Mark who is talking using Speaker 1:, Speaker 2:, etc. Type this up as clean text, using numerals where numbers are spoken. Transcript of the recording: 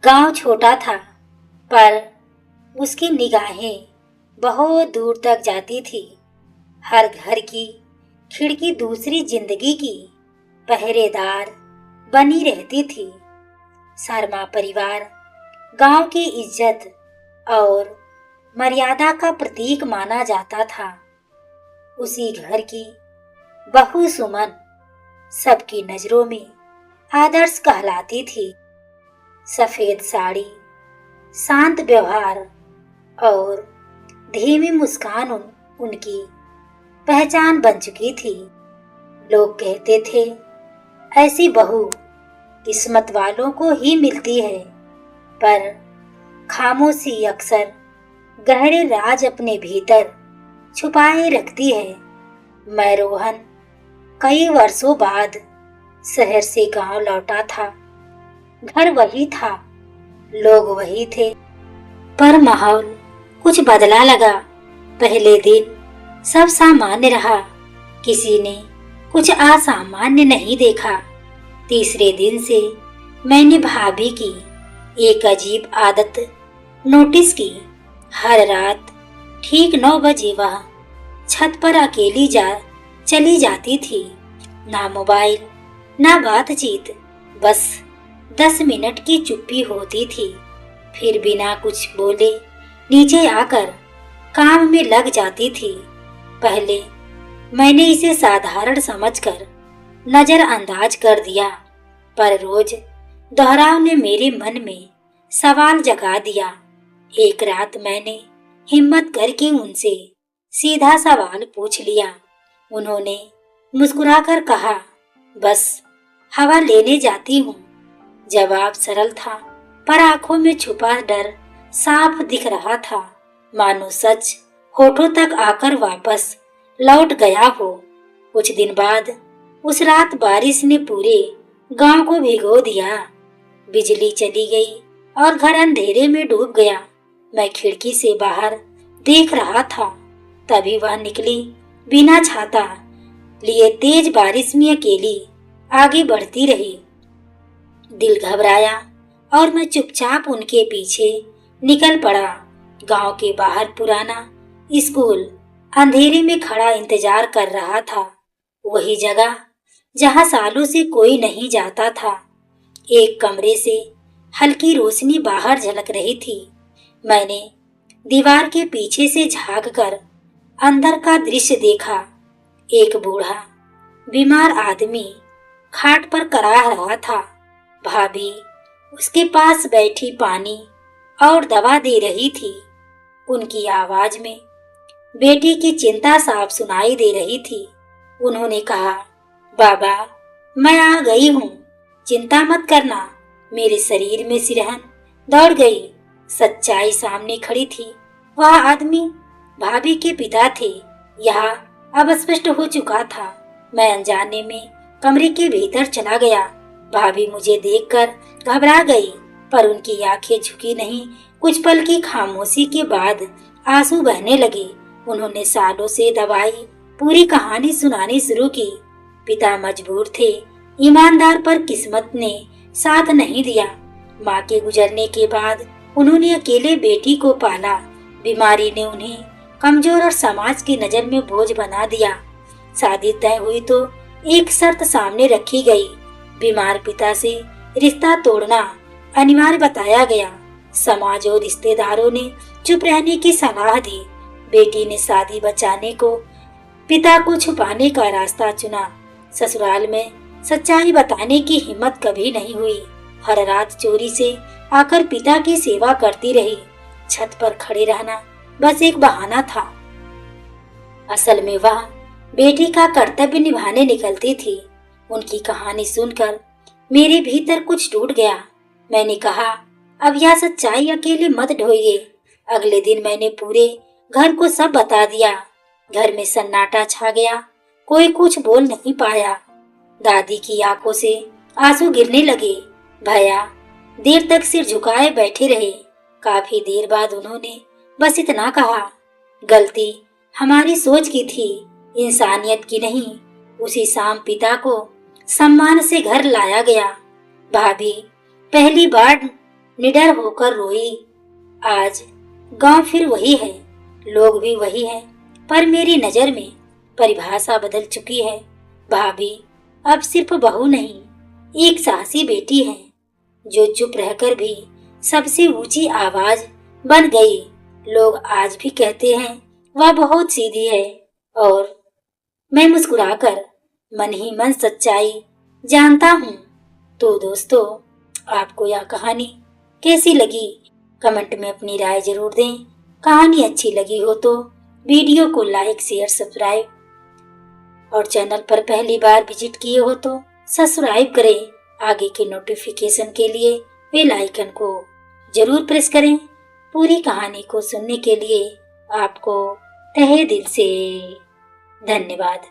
Speaker 1: गांव छोटा था, पर उसकी निगाहें बहुत दूर तक जाती थी। हर घर की खिड़की दूसरी जिंदगी की पहरेदार बनी रहती थी। शर्मा परिवार गांव की इज्जत और मर्यादा का प्रतीक माना जाता था। उसी घर की बहू सुमन सबकी नजरों में आदर्श कहलाती थी। सफेद साड़ी, शांत व्यवहार और धीमी मुस्कान उनकी पहचान बन चुकी थी। लोग कहते थे, ऐसी बहू किस्मत वालों को ही मिलती है, पर खामोशी अक्सर गहरे राज अपने भीतर छुपाए रखती है। मैं रोहन कई वर्षों बाद शहर से गांव लौटा था। घर वही था, लोग वही थे, पर माहौल कुछ बदला लगा। पहले दिन सब सामान्य रहा, किसी ने कुछ असामान्य नहीं देखा। तीसरे दिन से मैंने भाभी की एक अजीब आदत नोटिस की। हर रात ठीक 9 बजे वह छत पर अकेली चली जाती थी। ना मोबाइल, ना बातचीत, बस 10 मिनट की चुप्पी होती थी। फिर बिना कुछ बोले नीचे आकर काम में लग जाती थी। पहले मैंने इसे साधारण समझकर नजरअंदाज कर दिया, पर रोज दोहराव ने मेरे मन में सवाल जगा दिया। एक रात मैंने हिम्मत करके उनसे सीधा सवाल पूछ लिया। उन्होंने मुस्कुराकर कहा, बस हवा लेने जाती हूँ। जवाब सरल था, पर आंखों में छुपा डर साफ दिख रहा था, मानो सच होठों तक आकर वापस लौट गया हो। कुछ दिन बाद उस रात बारिश ने पूरे गांव को भिगो दिया। बिजली चली गई और घर अंधेरे में डूब गया। मैं खिड़की से बाहर देख रहा था, तभी वह निकली बिना छाता लिए तेज बारिश में अकेली आगे बढ़ती रही। दिल घबराया और मैं चुपचाप उनके पीछे निकल पड़ा। गांव के बाहर पुराना स्कूल अंधेरे में खड़ा इंतजार कर रहा था। वही जगह जहां सालों से कोई नहीं जाता था। एक कमरे से हल्की रोशनी बाहर झलक रही थी। मैंने दीवार के पीछे से झांककर अंदर का दृश्य देखा। एक बूढ़ा बीमार आदमी खाट पर कराह रहा था। भाभी उसके पास बैठी पानी और दवा दे रही थी। उनकी आवाज में बेटी की चिंता साफ सुनाई दे रही थी। उन्होंने कहा, बाबा, मैं आ गई हूँ, चिंता मत करना। मेरे शरीर में सिरहन दौड़ गई। सच्चाई सामने खड़ी थी। वह आदमी भाभी के पिता थे। यह अब स्पष्ट हो चुका था। मैं अनजाने में कमरे के भीतर चला गया। भाभी मुझे देखकर घबरा गई, पर उनकी आंखें झुकी नहीं। कुछ पल की खामोशी के बाद आंसू बहने लगे। उन्होंने सालों से दबाई पूरी कहानी सुनानी शुरू की। पिता मजबूर थे, ईमानदार, पर किस्मत ने साथ नहीं दिया। माँ के गुजरने के बाद उन्होंने अकेले बेटी को पाला। बीमारी ने उन्हें कमजोर और समाज की नजर में बोझ बना दिया। शादी तय हुई तो एक शर्त सामने रखी गई। बीमार पिता से रिश्ता तोड़ना अनिवार्य बताया गया। समाज और रिश्तेदारों ने चुप रहने की सलाह दी। बेटी ने शादी बचाने को, पिता को छुपाने का रास्ता चुना। ससुराल में सच्चाई बताने की हिम्मत कभी नहीं हुई। हर रात चोरी से आकर पिता की सेवा करती रही। छत पर खड़े रहना बस एक बहाना था। असल में वह बेटी का कर्तव्य निभाने निकलती थी। उनकी कहानी सुनकर मेरे भीतर कुछ टूट गया। मैंने कहा, अब यह सच्चाई अकेले मत ढोइए। अगले दिन मैंने पूरे घर को सब बता दिया। घर में सन्नाटा छा गया। कोई कुछ बोल नहीं पाया। दादी की आंखों से आंसू गिरने लगे। भैया देर तक सिर झुकाए बैठे रहे। काफी देर बाद उन्होंने बस इतना कहा, गलती हमारी सोच की थी, इंसानियत की नहीं। उसी शाम पिता को सम्मान से घर लाया गया। भाभी पहली बार निडर होकर रोई। आज गांव फिर वही है, लोग भी वही हैं, पर मेरी नजर में परिभाषा बदल चुकी है। भाभी अब सिर्फ बहू नहीं, एक साहसी बेटी है, जो चुप रहकर भी सबसे ऊंची आवाज बन गई। लोग आज भी कहते हैं वह बहुत सीधी है, और मैं मुस्कुराकर मन ही मन सच्चाई जानता हूँ। तो दोस्तों, आपको यह कहानी कैसी लगी? कमेंट में अपनी राय जरूर दें। कहानी अच्छी लगी हो तो वीडियो को लाइक, शेयर, सब्सक्राइब और चैनल पर पहली बार विजिट किए हो तो सब्सक्राइब करें। आगे के नोटिफिकेशन के लिए बेल आइकन को जरूर प्रेस करें। पूरी कहानी को सुनने के लिए आपको तहे दिल से धन्यवाद।